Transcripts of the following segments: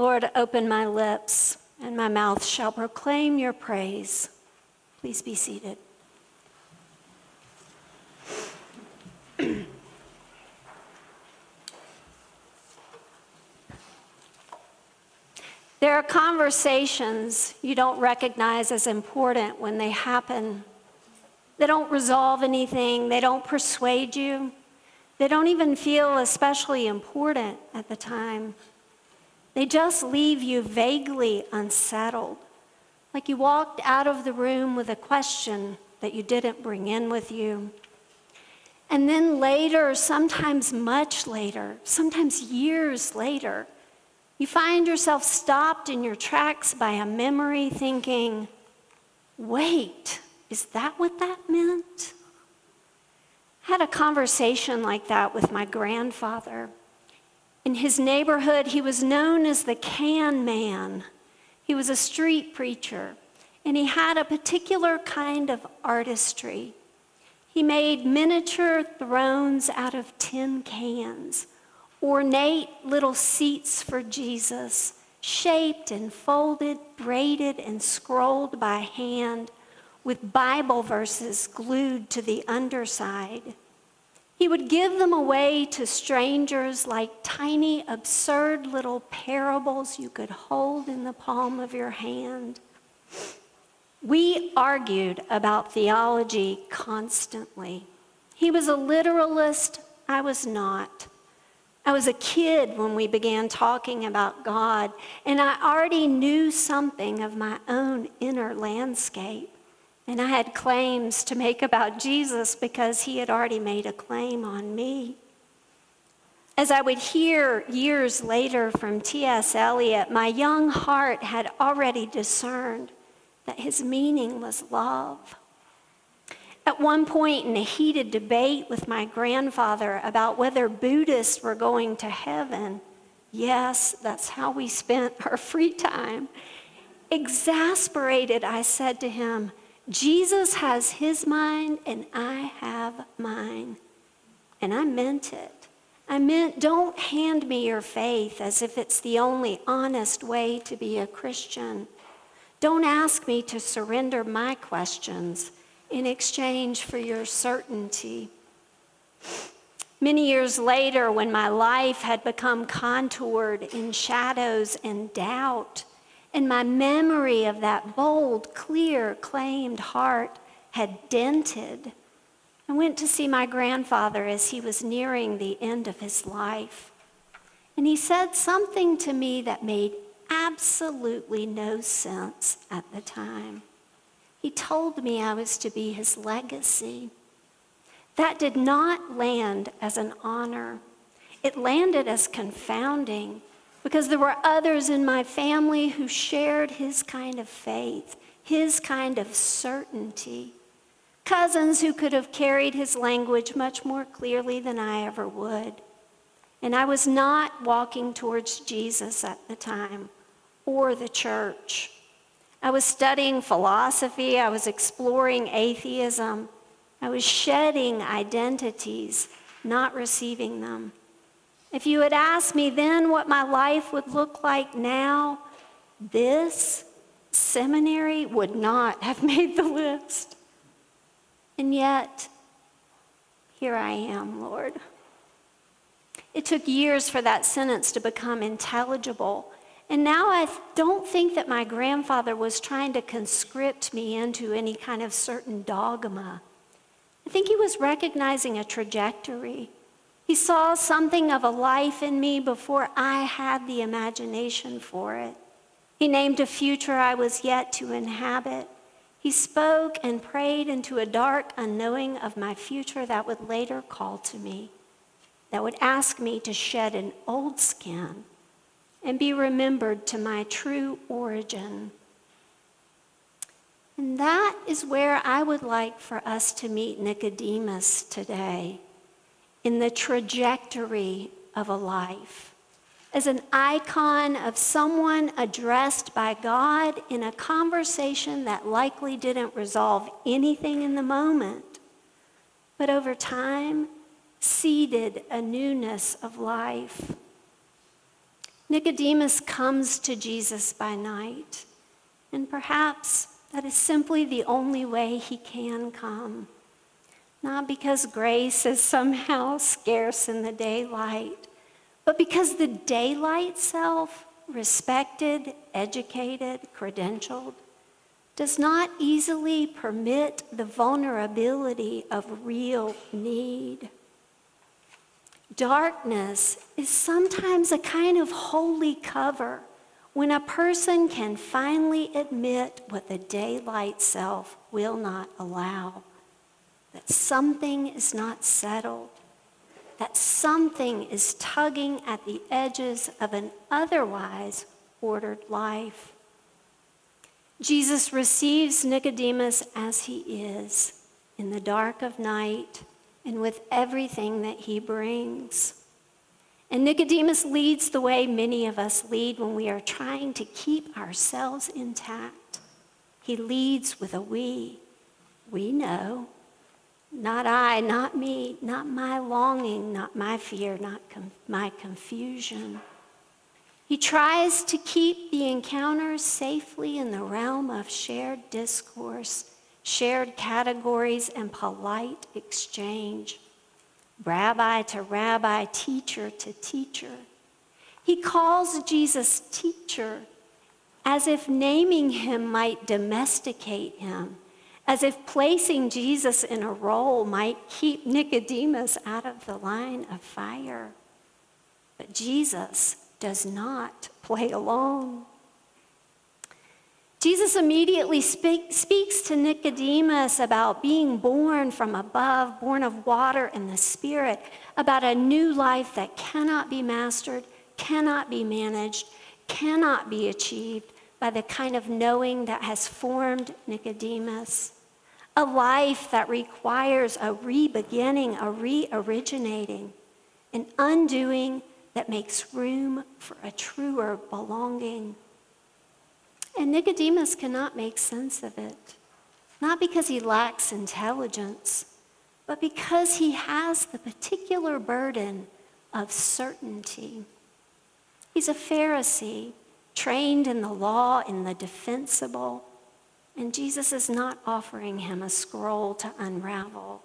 Lord, open my lips, and my mouth shall proclaim your praise. Please be seated. There are conversations you don't recognize as important when they happen. They don't resolve anything. They don't persuade you. They don't even feel especially important at the time. They just leave you vaguely unsettled, like you walked out of the room with a question that you didn't bring in with you. And then later, sometimes much later, sometimes years later, you find yourself stopped in your tracks by a memory thinking, wait, is that what that meant? I had a conversation like that with my grandfather. In his neighborhood, he was known as the Can Man. He was a street preacher, and he had a particular kind of artistry. He made miniature thrones out of tin cans, ornate little seats for Jesus, shaped and folded, braided and scrolled by hand, with Bible verses glued to the underside. He would give them away to strangers like tiny, absurd little parables you could hold in the palm of your hand. We argued about theology constantly. He was a literalist, I was not. I was a kid when we began talking about God, and I already knew something of my own inner landscape. And I had claims to make about Jesus because he had already made a claim on me. As I would hear years later from T.S. Eliot, my young heart had already discerned that his meaning was love. At one point in a heated debate with my grandfather about whether Buddhists were going to heaven, yes, that's how we spent our free time, exasperated, I said to him, Jesus has his mind and I have mine. And I meant it. I meant, don't hand me your faith as if it's the only honest way to be a Christian. Don't ask me to surrender my questions in exchange for your certainty. Many years later, when my life had become contoured in shadows and doubt, and my memory of that bold, clear, claimed heart had dented, I went to see my grandfather as he was nearing the end of his life. And he said something to me that made absolutely no sense at the time. He told me I was to be his legacy. That did not land as an honor. It landed as confounding, because there were others in my family who shared his kind of faith, his kind of certainty. Cousins who could have carried his language much more clearly than I ever would. And I was not walking towards Jesus at the time, or the church. I was studying philosophy, I was exploring atheism, I was shedding identities, not receiving them. If you had asked me then what my life would look like now, this seminary would not have made the list. And yet, here I am, Lord. It took years for that sentence to become intelligible. And now I don't think that my grandfather was trying to conscript me into any kind of certain dogma. I think he was recognizing a trajectory. He saw something of a life in me before I had the imagination for it. He named a future I was yet to inhabit. He spoke and prayed into a dark unknowing of my future that would later call to me, that would ask me to shed an old skin and be remembered to my true origin. And that is where I would like for us to meet Nicodemus today, in the trajectory of a life, as an icon of someone addressed by God in a conversation that likely didn't resolve anything in the moment, but over time seeded a newness of life. Nicodemus comes to Jesus by night, and perhaps that is simply the only way he can come. Not because grace is somehow scarce in the daylight, but because the daylight self, respected, educated, credentialed, does not easily permit the vulnerability of real need. Darkness is sometimes a kind of holy cover when a person can finally admit what the daylight self will not allow, that something is not settled, that something is tugging at the edges of an otherwise ordered life. Jesus receives Nicodemus as he is, in the dark of night and with everything that he brings. And Nicodemus leads the way many of us lead when we are trying to keep ourselves intact. He leads with a we. We know. Not I, not me, not my longing, not my fear, not my confusion. He tries to keep the encounters safely in the realm of shared discourse, shared categories, and polite exchange. Rabbi to rabbi, teacher to teacher. He calls Jesus teacher, as if naming him might domesticate him, as if placing Jesus in a role might keep Nicodemus out of the line of fire. But Jesus does not play along. Jesus immediately speaks to Nicodemus about being born from above, born of water and the Spirit, about a new life that cannot be mastered, cannot be managed, cannot be achieved by the kind of knowing that has formed Nicodemus. A life that requires a re-beginning, a re-originating, an undoing that makes room for a truer belonging. And Nicodemus cannot make sense of it, not because he lacks intelligence, but because he has the particular burden of certainty. He's a Pharisee, trained in the law, in the defensible, and Jesus is not offering him a scroll to unravel.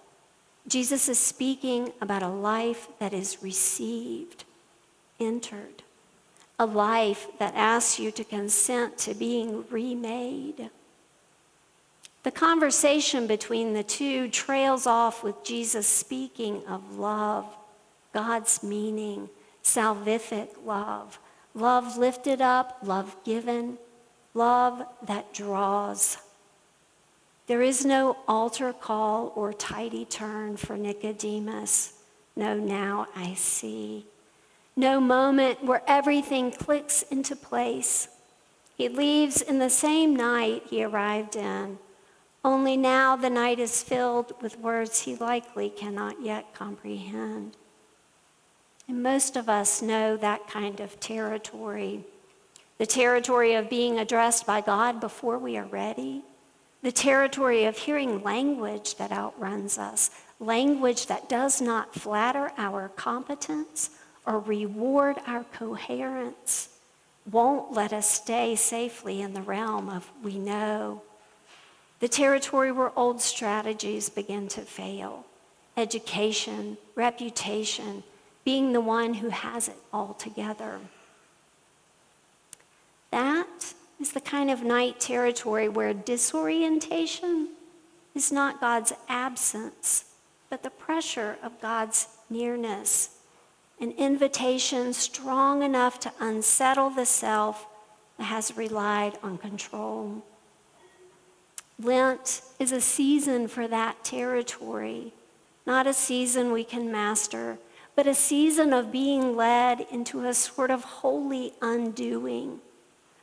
Jesus is speaking about a life that is received, entered, a life that asks you to consent to being remade. The conversation between the two trails off with Jesus speaking of love, God's meaning, salvific love, love lifted up, love given, love that draws. There is no altar call or tidy turn for Nicodemus. No, now I see. No moment where everything clicks into place. He leaves in the same night he arrived in, only now the night is filled with words he likely cannot yet comprehend. And most of us know that kind of territory. The territory of being addressed by God before we are ready. The territory of hearing language that outruns us. Language that does not flatter our competence or reward our coherence. Won't let us stay safely in the realm of we know. The territory where old strategies begin to fail. Education, reputation, being the one who has it all together. That is the kind of night territory where disorientation is not God's absence, but the pressure of God's nearness. An invitation strong enough to unsettle the self that has relied on control. Lent is a season for that territory, not a season we can master, but a season of being led into a sort of holy undoing,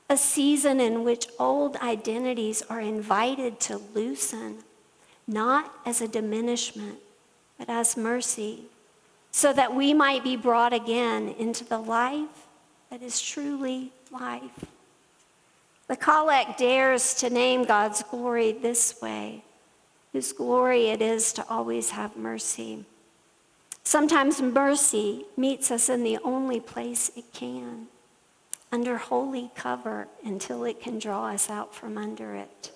a season in which old identities are invited to loosen, not as a diminishment, but as mercy, so that we might be brought again into the life that is truly life. The collect dares to name God's glory this way, whose glory it is to always have mercy. Sometimes mercy meets us in the only place it can, under holy cover until it can draw us out from under it.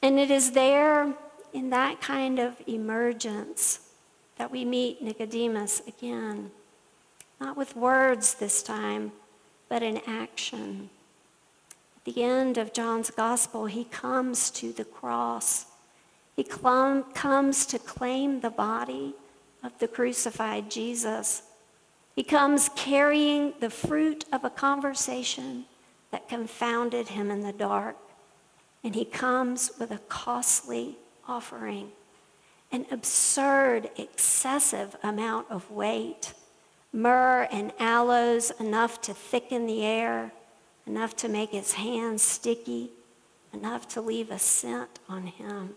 And it is there in that kind of emergence that we meet Nicodemus again, not with words this time, but in action. At the end of John's gospel, he comes to the cross. He comes to claim the body of the crucified Jesus. He comes carrying the fruit of a conversation that confounded him in the dark. And he comes with a costly offering, an absurd, excessive amount of weight, myrrh and aloes enough to thicken the air, enough to make his hands sticky, enough to leave a scent on him.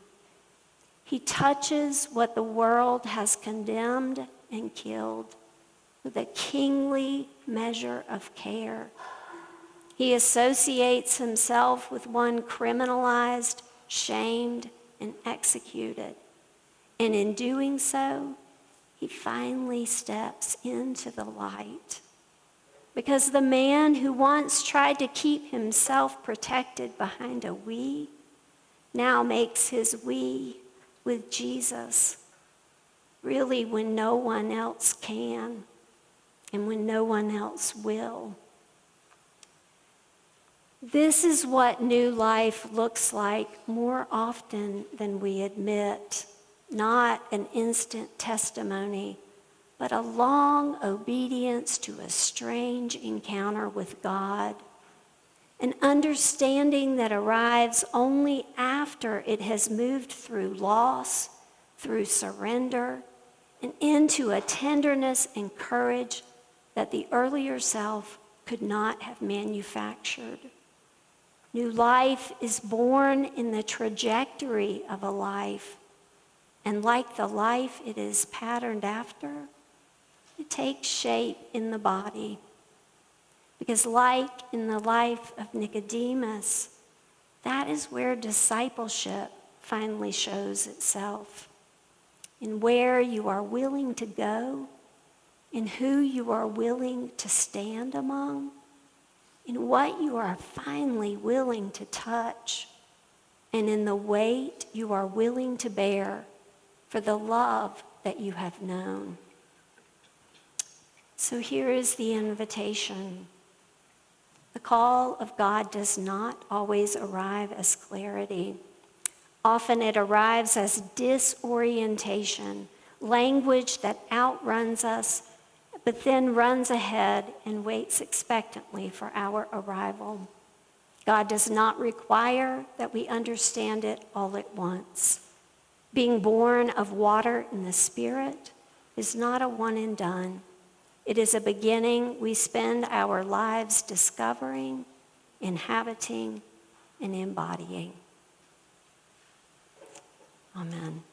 He touches what the world has condemned and killed with a kingly measure of care. He associates himself with one criminalized, shamed, and executed. And in doing so, he finally steps into the light. Because the man who once tried to keep himself protected behind a we now makes his we with Jesus, really when no one else can and when no one else will. This is what new life looks like more often than we admit. Not an instant testimony, but a long obedience to a strange encounter with God. An understanding that arrives only after it has moved through loss, through surrender, and into a tenderness and courage that the earlier self could not have manufactured. New life is born in the trajectory of a life, and like the life it is patterned after, it takes shape in the body. Because like in the life of Nicodemus, that is where discipleship finally shows itself, in where you are willing to go, in who you are willing to stand among, in what you are finally willing to touch, and in the weight you are willing to bear for the love that you have known. So here is the invitation. The call of God does not always arrive as clarity. Often it arrives as disorientation, language that outruns us, but then runs ahead and waits expectantly for our arrival. God does not require that we understand it all at once. Being born of water and the Spirit is not a one and done. It is a beginning we spend our lives discovering, inhabiting, and embodying. Amen.